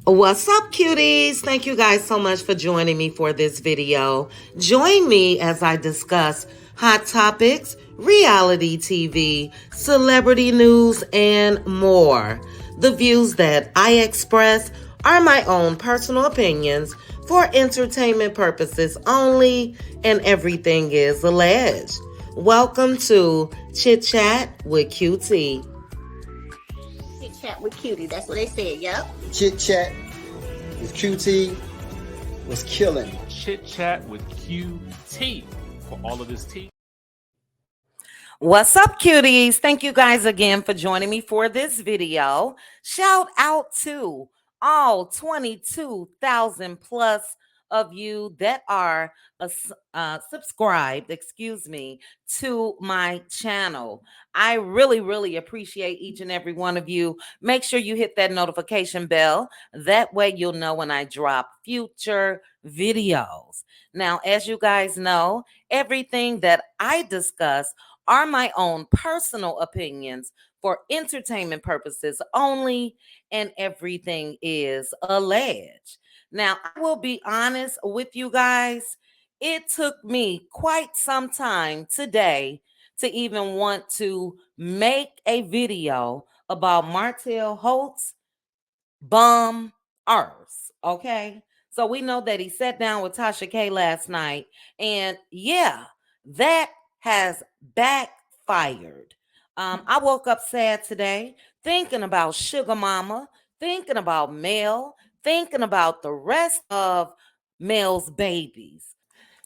What's up, cuties? Thank you guys so much for joining me for this video. Join me as I discuss hot topics, reality TV, celebrity news, and more. The views that I express are my own personal opinions for entertainment purposes only, and everything is alleged. Welcome to Chit Chat with QT. Chit chat with Cuties. That's what they said. Yep. Chit Chat with QT was killing. Chit Chat with QT for all of this tea. What's up, cuties? Thank you guys again for joining me for this video. Shout out to all 22,000 plus of you that are subscribed, to my channel. I really appreciate each and every one of you. Make sure you hit that notification bell. That way you'll know when I drop future videos. Now, as you guys know, everything that I discuss are my own personal opinions for entertainment purposes only, and everything is alleged. Now, I will be honest with you guys. It took me quite some time today to even want to make a video about Martell Holt's bum arse, okay? So we know that he sat down with Tasha K last night, and yeah, that has backfired. I woke up sad today, thinking about Sugar Mama, thinking about Mel, thinking about the rest of Mel's babies.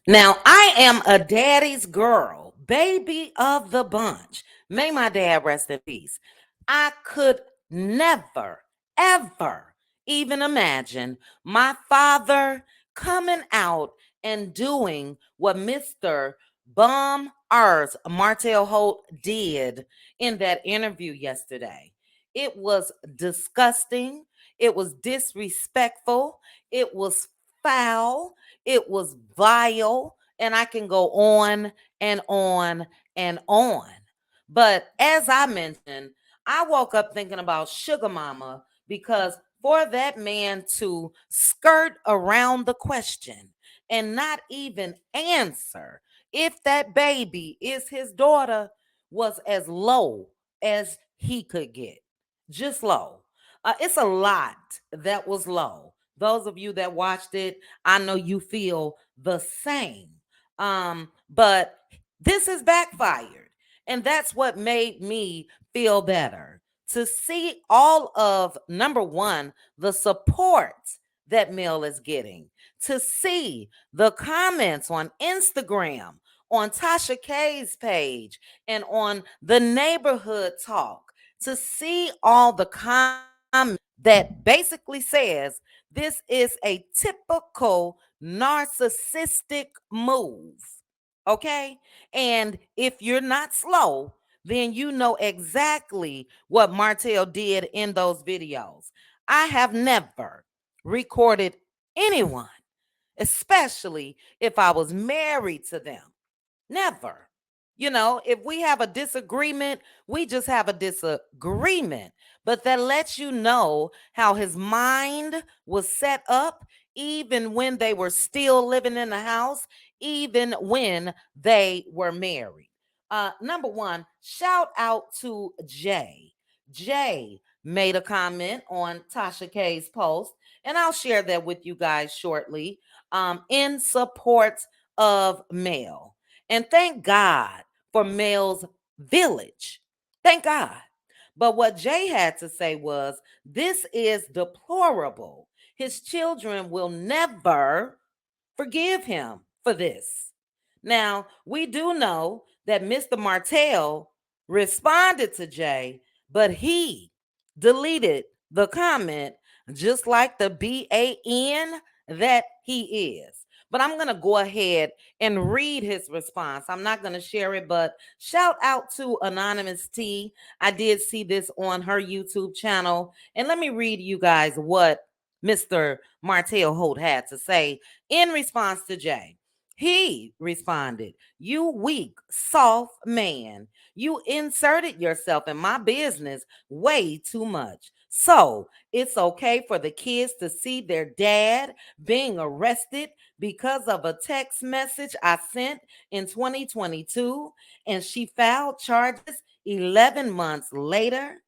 Now, I am a daddy's girl, baby of the bunch. May my dad rest in peace. I could never, ever even imagine my father coming out and doing what Mr. Bum Ars Martell Holt did in that interview yesterday. It was disgusting. It was disrespectful. It was foul. It was vile. And I can go on and on and on. But as I mentioned, I woke up thinking about Sugar Mama, because for that man to skirt around the question and not even answer if that baby is his daughter was as low as he could get. Just low. It's a lot that was low. Those of you that watched it, I know you feel the same. But this is backfired. And that's what made me feel better. To see all of, number one, the support that Mel is getting. To see the comments on Instagram, on Tasha K's page, and on the neighborhood talk. To see all the comments that basically says this is a typical narcissistic move. Okay? And if you're not slow, then you know exactly what Martell did in those videos. I have never recorded anyone, especially if I was married to them. Never. You know, if we have a disagreement, we just have a disagreement. But that lets you know how his mind was set up, even when they were still living in the house, even when they were married. Number one, shout out to Jay. Jay made a comment on Tasha K's post, and I'll share that with you guys shortly, in support of Mel. And thank God for Mel's village. Thank God. But what Jay had to say was, this is deplorable. His children will never forgive him for this. Now, we do know that Mr. Martell responded to Jay, but he deleted the comment just like the BAN that he is. But I'm going to go ahead and read his response. I'm not going to share it, but shout out to Anonymous T. I did see this on her YouTube channel. And let me read you guys what Mr. Martell Holt had to say in response to Jay. He responded, "You weak, soft man. You inserted yourself in my business way too much. So it's okay for the kids to see their dad being arrested because of a text message I sent in 2022 and she filed charges 11 months later,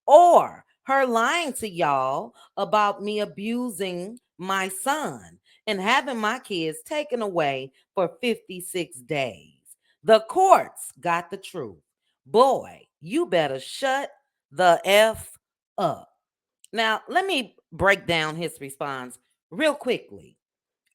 or her lying to y'all about me abusing my son and having my kids taken away for 56 days. The courts got the truth. Boy, you better shut the F up. Now, let me break down his response real quickly.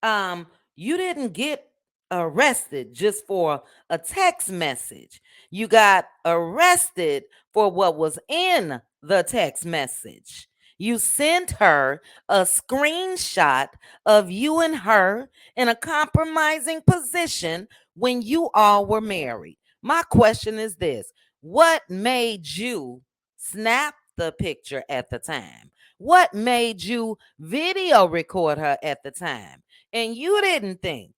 um you didn't get arrested just for a text message. You got arrested for what was in the text message. You sent her a screenshot of you and her in a compromising position when you all were married. My question is this: what made you snap the picture at the time? What made you video record her at the time? And you didn't think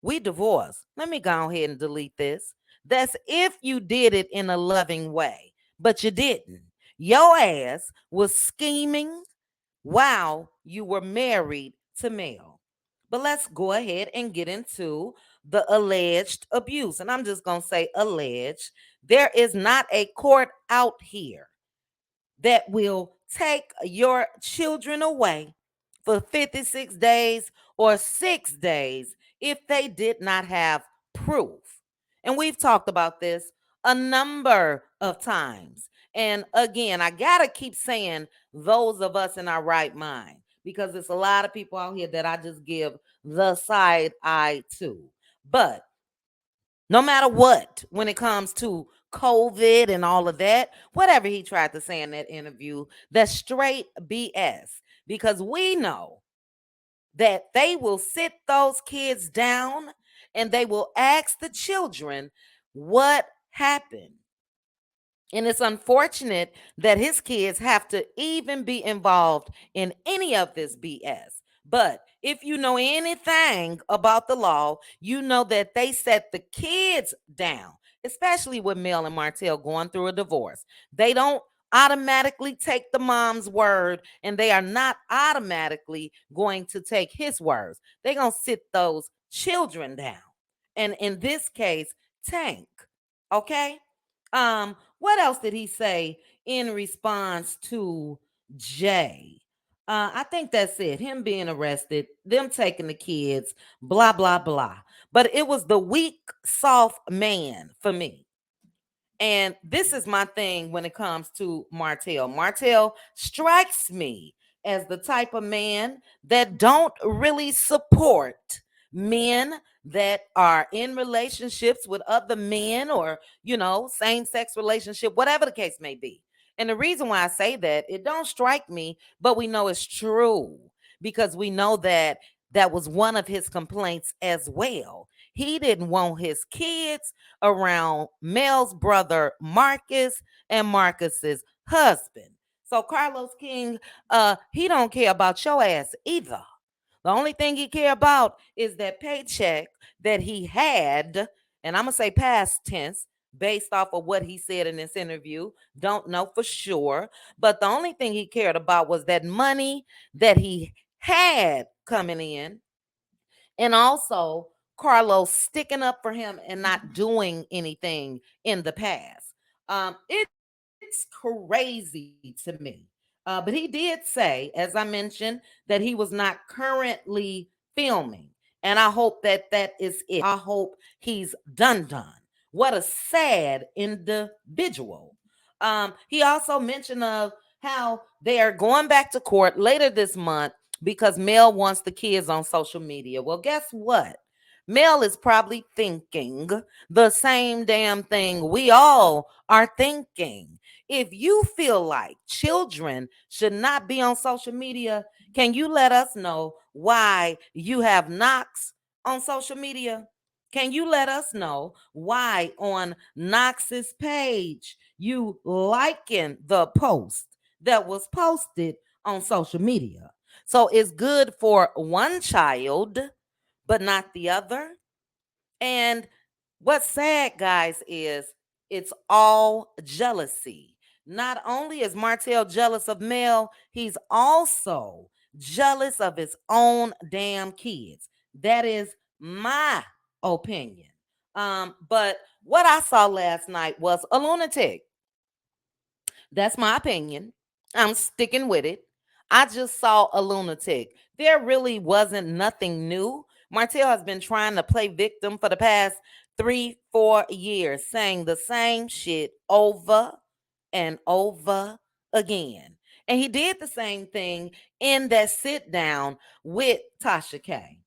we divorced. Let me go ahead and delete this. That's if you did it in a loving way, but you didn't. Your ass was scheming while you were married to Mel. But let's go ahead and get into the alleged abuse. And I'm just going to say alleged. There is not a court out here that will take your children away for 56 days or 6 days if they did not have proof. And we've talked about this a number of times. And again, I got to keep saying those of us in our right mind because there's a lot of people out here that I just give the side eye to. But no matter what, when it comes to COVID and all of that, whatever he tried to say in that interview, that's straight BS because we know that they will sit those kids down and they will ask the children what happened. And it's unfortunate that his kids have to even be involved in any of this BS. But if you know anything about the law, you know that they set the kids down, especially with Mel and Martell going through a divorce. They don't automatically take the mom's word and they are not automatically going to take his words. They're going to sit those children down. And in this case, Tank. Okay? What else did he say in response to Jay? I think that's it. Him being arrested, them taking the kids, blah, blah, blah. But it was the weak, soft man for me. And this is my thing when it comes to Martell. Martell strikes me as the type of man that don't really support men that are in relationships with other men or, same-sex relationship, whatever the case may be. And the reason why I say that, it don't strike me, but we know it's true because we know that that was one of his complaints as well. He didn't want his kids around Mel's brother Marcus and Marcus's husband. So Carlos King, he don't care about your ass either. The only thing he care about is that paycheck that he had, and I'm gonna say past tense based off of what he said in this interview. Don't know for sure, but the only thing he cared about was that money that he had coming in, and also Carlos sticking up for him and not doing anything in the past. It's crazy to me. But he did say, as I mentioned, that he was not currently filming. And I hope that that is it. I hope he's done. What a sad individual. He also mentioned of how they are going back to court later this month because Mel wants the kids on social media. Well, guess what? Mel is probably thinking the same damn thing we all are thinking. If you feel like children should not be on social media, can you let us know why you have Knox on social media? Can you let us know why on Knox's page you liken the post that was posted on social media? So it's good for one child, but not the other. And what's sad, guys, is it's all jealousy. Not only is Martell jealous of Mel, he's also jealous of his own damn kids. That is my opinion. But what I saw last night was a lunatic. That's my opinion. I'm sticking with it. I just saw a lunatic. There really wasn't nothing new. Martell has been trying to play victim for the past 3, 4 years, saying the same shit over and over again. And he did the same thing in that sit down with Tasha K.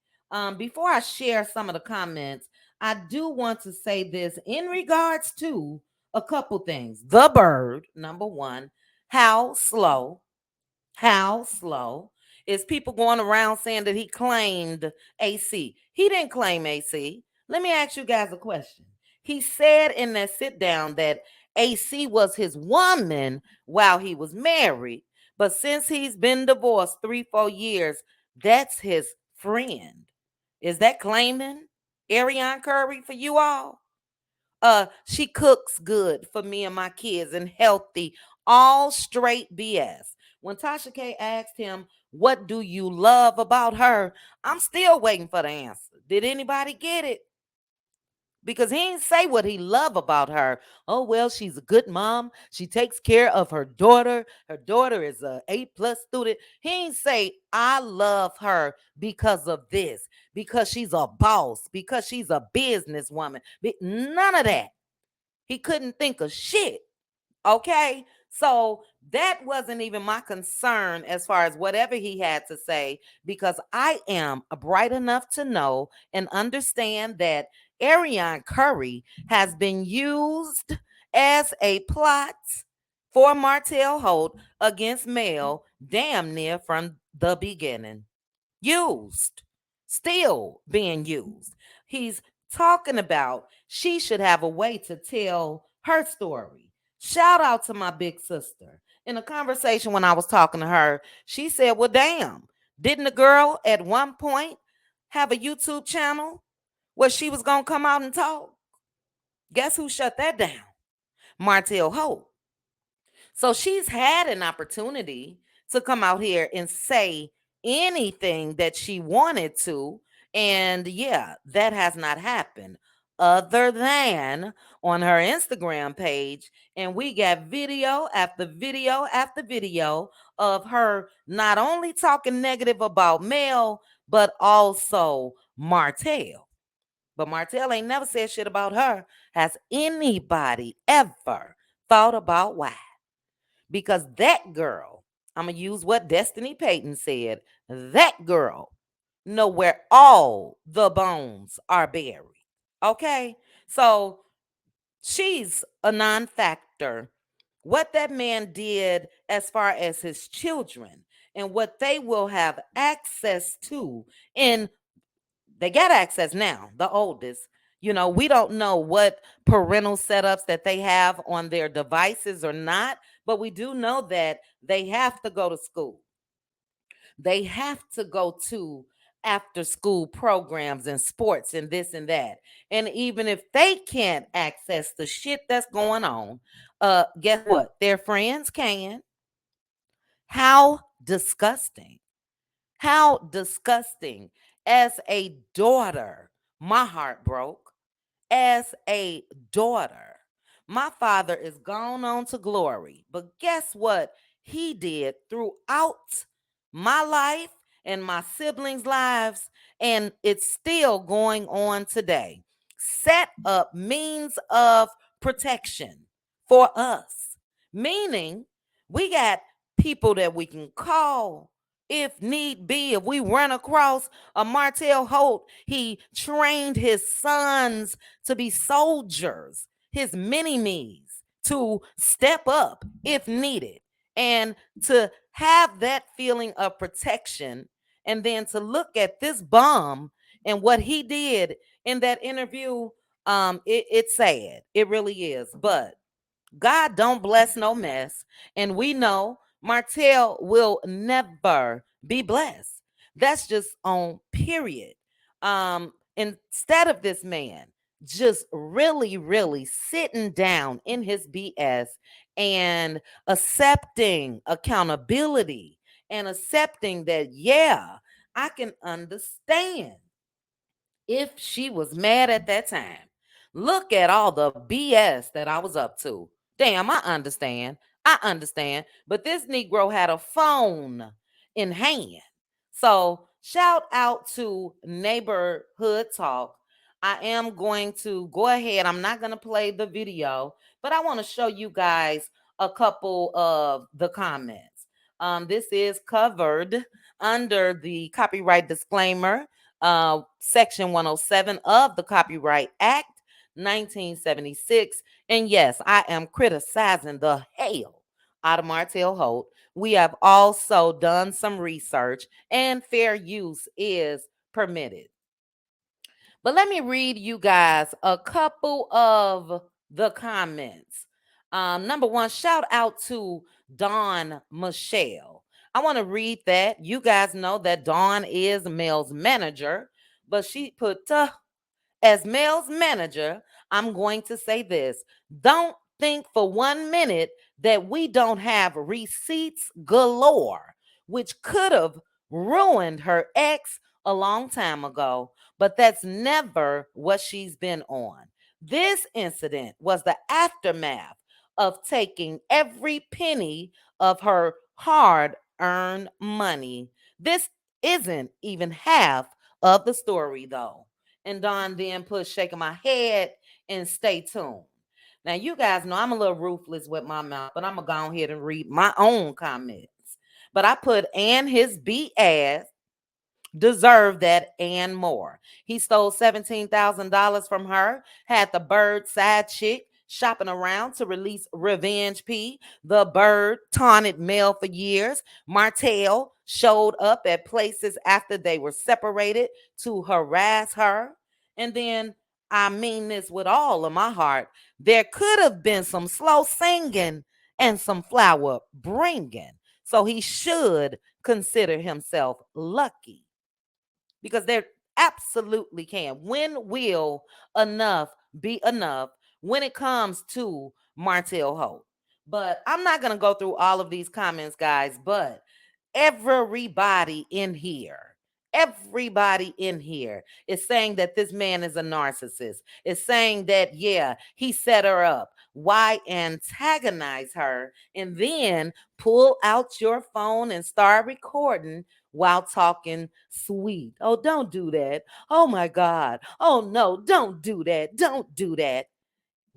Before I share some of the comments, I do want to say this in regards to a couple things. The bird, number one, how slow, how slow is people going around saying that he claimed AC? He didn't claim AC. Let me ask you guys a question. He said in that sit down that AC was his woman while he was married, but since he's been divorced 3, 4 years, that's his friend. Is that claiming Ariane Curry for you all? She cooks good for me and my kids and healthy, all straight BS. When Tasha K asked him, "What do you love about her?" I'm still waiting for the answer. Did anybody get it? Because he didn't say what he love about her. Oh, well, she's a good mom. She takes care of her daughter. Her daughter is a A+ student. He didn't say, I love her because of this, because she's a boss, because she's a businesswoman. None of that. He couldn't think of shit. Okay. So that wasn't even my concern as far as whatever he had to say, because I am bright enough to know and understand that Ariane Curry has been used as a plot for Martell Holt against Mel damn near from the beginning. Used, still being used. He's talking about she should have a way to tell her story. Shout out to my big sister. In a conversation when I was talking to her, she said, well, damn, didn't the girl at one point have a YouTube channel where she was going to come out and talk? Guess who shut that down? Martell Holt. So she's had an opportunity to come out here and say anything that she wanted to. And yeah, that has not happened other than on her Instagram page. And we got video after video after video of her not only talking negative about Mel, but also Martell. But Martell ain't never said shit about her. Has anybody ever thought about why? Because that girl, I'm going to use what Destiny Payton said, that girl know where all the bones are buried. Okay? So she's a non-factor. What that man did as far as his children and what they will have access to, and they got access now, the oldest. We don't know what parental setups that they have on their devices or not, but we do know that they have to go to school. They have to go to after school programs and sports and this and that. And even if they can't access the shit that's going on, guess what? Their friends can. How disgusting. How disgusting. As a daughter, my heart broke. As a daughter, my father is gone on to glory. But guess what he did throughout my life and my siblings' lives? And it's still going on today. Set up means of protection for us, meaning we got people that we can call if need be. If we run across a Martell Holt, he trained his sons to be soldiers, his mini-me's to step up if needed, and to have that feeling of protection. And then to look at this bum and what he did in that interview, it's sad. It really is. But God don't bless no mess. And we know Martell will never be blessed. That's just on period. Instead of this man just really, really sitting down in his BS and accepting accountability and accepting that, yeah, I can understand if she was mad at that time. Look at all the BS that I was up to. Damn, I understand. I understand. But this Negro had a phone in hand. So shout out to Neighborhood Talk. I am going to go ahead. I'm not going to play the video, but I want to show you guys a couple of the comments. This is covered under the copyright disclaimer, Section 107 of the Copyright Act 1976. And yes, I am criticizing the hell out of Martell Holt. We have also done some research, and fair use is permitted. But let me read you guys a couple of the comments. Number one, shout out to Dawn Michelle. I want to read that. You guys know that Dawn is Mel's manager, but she put as Mel's manager, I'm going to say this. Don't think for 1 minute that we don't have receipts galore, which could have ruined her ex a long time ago, but that's never what she's been on. This incident was the aftermath of taking every penny of her hard earned money. This isn't even half of the story, though. And Don then put shaking my head and stay tuned. Now, you guys know I'm a little ruthless with my mouth, but I'm going to go ahead and read my own comments. But I put, and his B ass deserved that and more. He stole $17,000 from her, had the bird side chick shopping around to release Revenge P. The bird taunted Mel for years. Martell showed up at places after they were separated to harass her. And then, I mean this with all of my heart, there could have been some slow singing and some flower bringing. So he should consider himself lucky, because there absolutely can. When will enough be enough when it comes to Martell Holt? But I'm not going to go through all of these comments, guys, but everybody in here is saying that this man is a narcissist. Is saying that, yeah, he set her up. Why antagonize her and then pull out your phone and start recording while talking sweet? Oh, don't do that. Oh my God. Oh no, don't do that. Don't do that.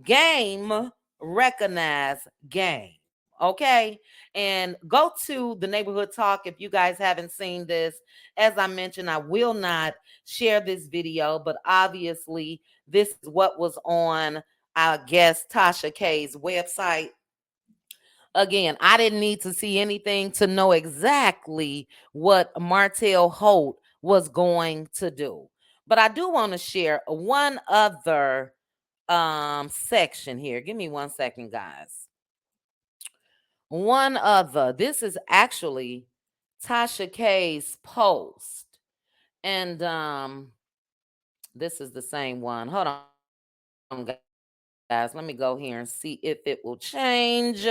Game, recognize game. Okay. And go to the Neighborhood Talk if you guys haven't seen this. As I mentioned, I will not share this video, but obviously, this is what was on, I guess, Tasha K's website. Again, I didn't need to see anything to know exactly what Martell Holt was going to do. But I do want to share one other section here. Give me 1 second, guys. One other. This is actually Tasha K's post. And this is the same one. Hold on, guys. Let me go here and see if it will change.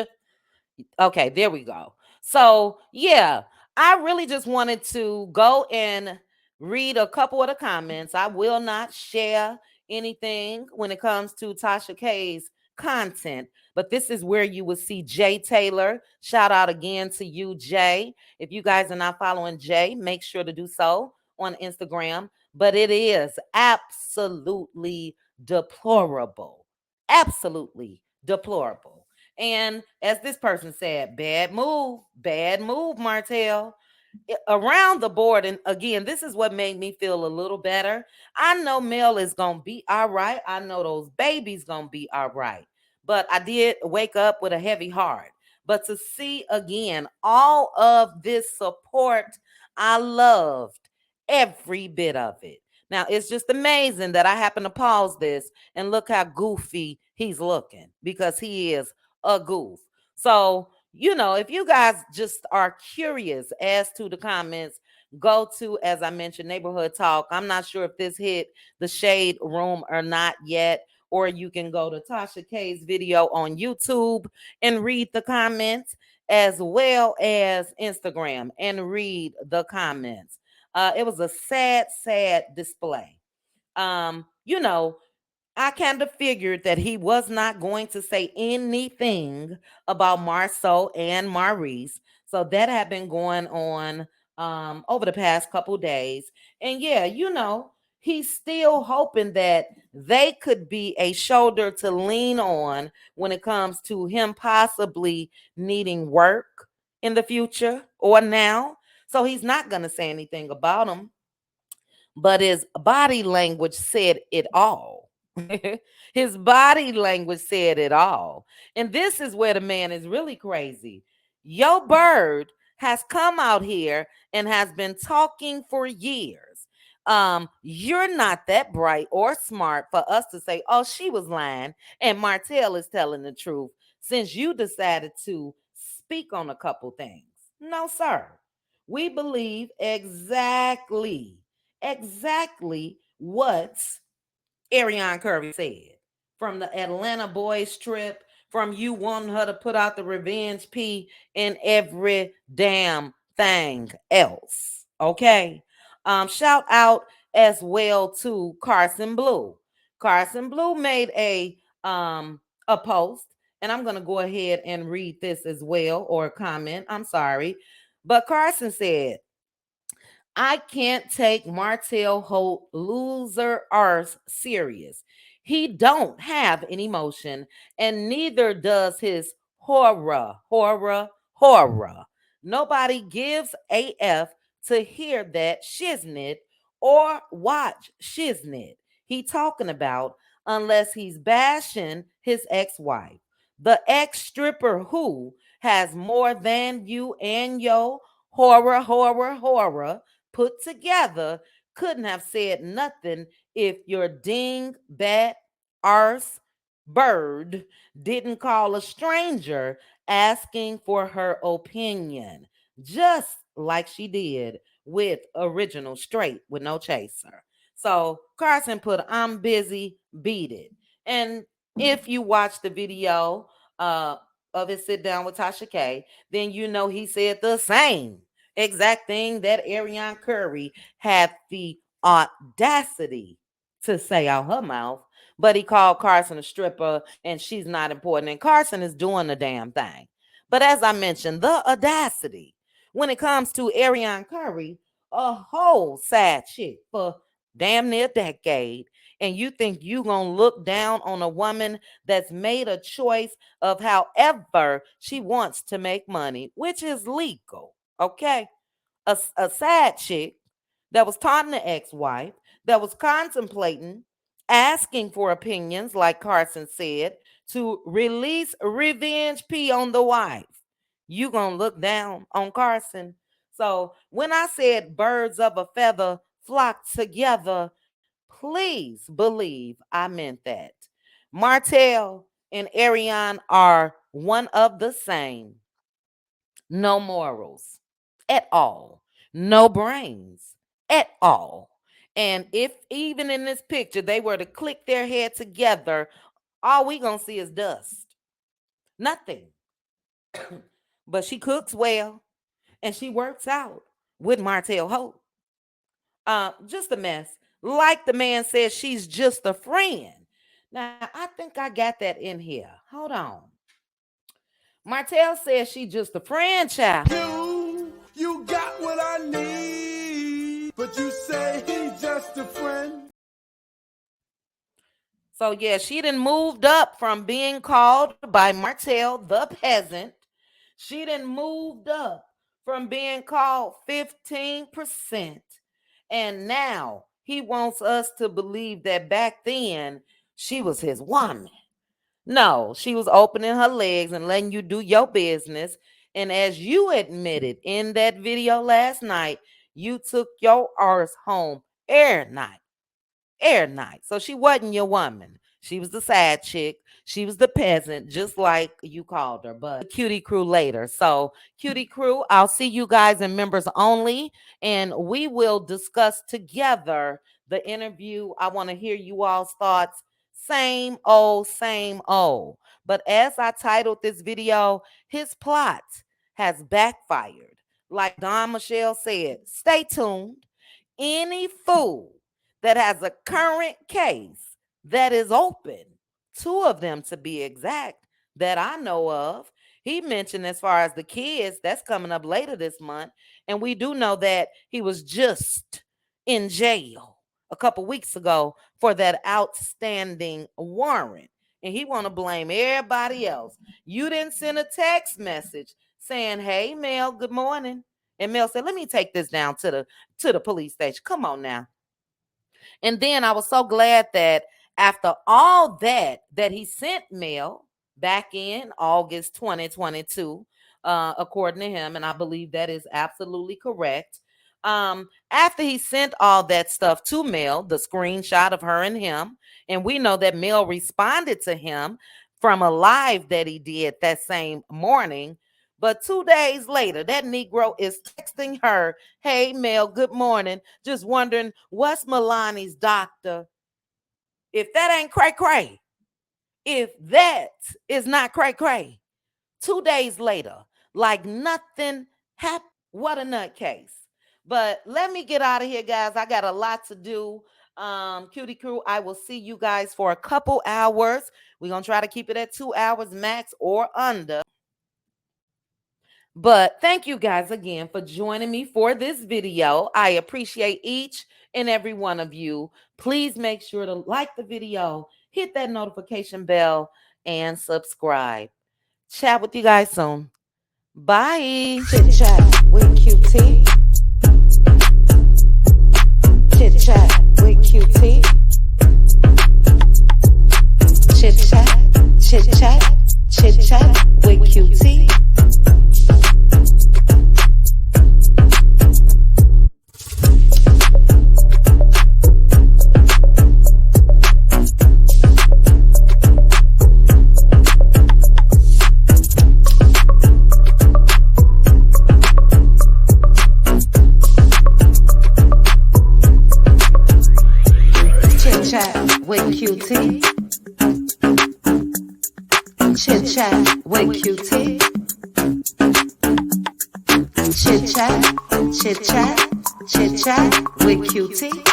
Okay, there we go. So, yeah, I really just wanted to go and read a couple of the comments. I will not share anything when it comes to Tasha K's content, but this is where you will see Jay Taylor. Shout out again to you, Jay. If you guys are not following Jay, make sure to do so on Instagram. But it is absolutely deplorable. Absolutely deplorable. And as this person said, bad move, Martell. Around the board. And again, this is what made me feel a little better. I know Mel is going to be all right. I know those babies going to be all right. But I did wake up with a heavy heart. But to see again all of this support, I loved every bit of it. Now, it's just amazing that I happen to pause this and look how goofy he's looking, because he is a goof. So, if you guys just are curious as to the comments, go to, as I mentioned, Neighborhood Talk. I'm not sure if this hit the Shade Room or not yet, or you can go to Tasha K's video on YouTube and read the comments, as well as Instagram and read the comments. It was a sad, sad display. You know, I kind of figured that he was not going to say anything about Marceau and Maurice. So that had been going on over the past couple days. And yeah, he's still hoping that they could be a shoulder to lean on when it comes to him possibly needing work in the future or now. So he's not going to say anything about him, but his body language said it all. His body language said it all. And this is where the man is really crazy. Yo Bird has come out here and has been talking for years. You're not that bright or smart for us to say, oh, she was lying and Martell is telling the truth, since you decided to speak on a couple things. No, sir. We believe exactly what Ariane Curry said. From the Atlanta boys trip, from you wanting her to put out the revenge P and every damn thing else. Okay. Shout out as well to Carson Blue. Carson Blue made a post, and I'm gonna go ahead and read this as well, or comment. I'm sorry. But Carson said, I can't take Martell Holt loser arse serious. He don't have an emotion, and neither does his horror. Nobody gives AF to hear that shiznit or watch shiznit he talking about, unless he's bashing his ex-wife. The ex-stripper who has more than you and your horror put together couldn't have said nothing if your dingbat arse bird didn't call a stranger asking for her opinion, just like she did with Original Straight with No Chaser. So Carson put, I'm busy, beat it. And if you watch the video of his sit down with Tasha K, then you know he said the same exact thing that Ariane Curry had the audacity to say out her mouth. But he called Carson a stripper and she's not important. And Carson is doing the damn thing. But as I mentioned, the audacity when it comes to Ariane Curry, a whole side chick for damn near a decade. And you think you gonna look down on a woman that's made a choice of however she wants to make money, which is legal. Okay. A sad chick that was taunting the ex-wife, that was contemplating asking for opinions, like Carson said, to release revenge P on the wife. You gonna look down on Carson. So when I said birds of a feather flock together, please believe I meant that. Martell and Ariane are one of the same. No morals at all, no brains at all. And if even in this picture they were to click their head together, all we gonna see is dust. Nothing. But she cooks well and she works out with Martell Holt. Just a mess. Like the man says, she's just a friend. Now, I think I got that in here. Hold on. Martell says she just a friend, child. You got what I need, but you say he's just a friend. So yeah, she done moved up from being called by Martell the peasant. She done moved up from being called 15%. And now he wants us to believe that back then she was his woman. No, she was opening her legs and letting you do your business. And as you admitted in that video last night, you took your arse home air night. So she wasn't your woman. She was the side chick. She was the peasant, just like you called her, but cutie crew later. So, cutie crew, I'll see you guys in members only, and we will discuss together the interview. I want to hear you all's thoughts. Same old, same old. But as I titled this video, his plot has backfired. Like Don Michelle said, stay tuned. Any fool that has a current case that is open, 2 of them to be exact, that I know of. He mentioned as far as the kids, that's coming up later this month. And we do know that he was just in jail a couple weeks ago for that outstanding warrant. And he want to blame everybody else. You didn't send a text message saying, hey, Mel, good morning. And Mel said, let me take this down to the police station. Come on now. And then I was so glad that after all that he sent Mel back in August 2022, according to him, and I believe that is absolutely correct. After he sent all that stuff to Mel, the screenshot of her and him, and we know that Mel responded to him from a live that he did that same morning. But 2 days later, that Negro is texting her, hey, Mel, good morning. Just wondering, what's Milani's doctor? If that ain't cray-cray, if that is not cray-cray, 2 days later, like nothing happened. What a nutcase. But let me get out of here, guys. I got a lot to do. Cutie crew, I will see you guys for a couple hours. We're going to try to keep it at 2 hours max or under. But thank you guys again for joining me for this video. I appreciate each and every one of you. Please make sure to like the video, hit that notification bell, and subscribe. Chat with you guys soon. Bye. Chit chat with QT. Chit chat with QT. Chit chat with QT. With QT. Chit chat with QT. Chit chat with QT.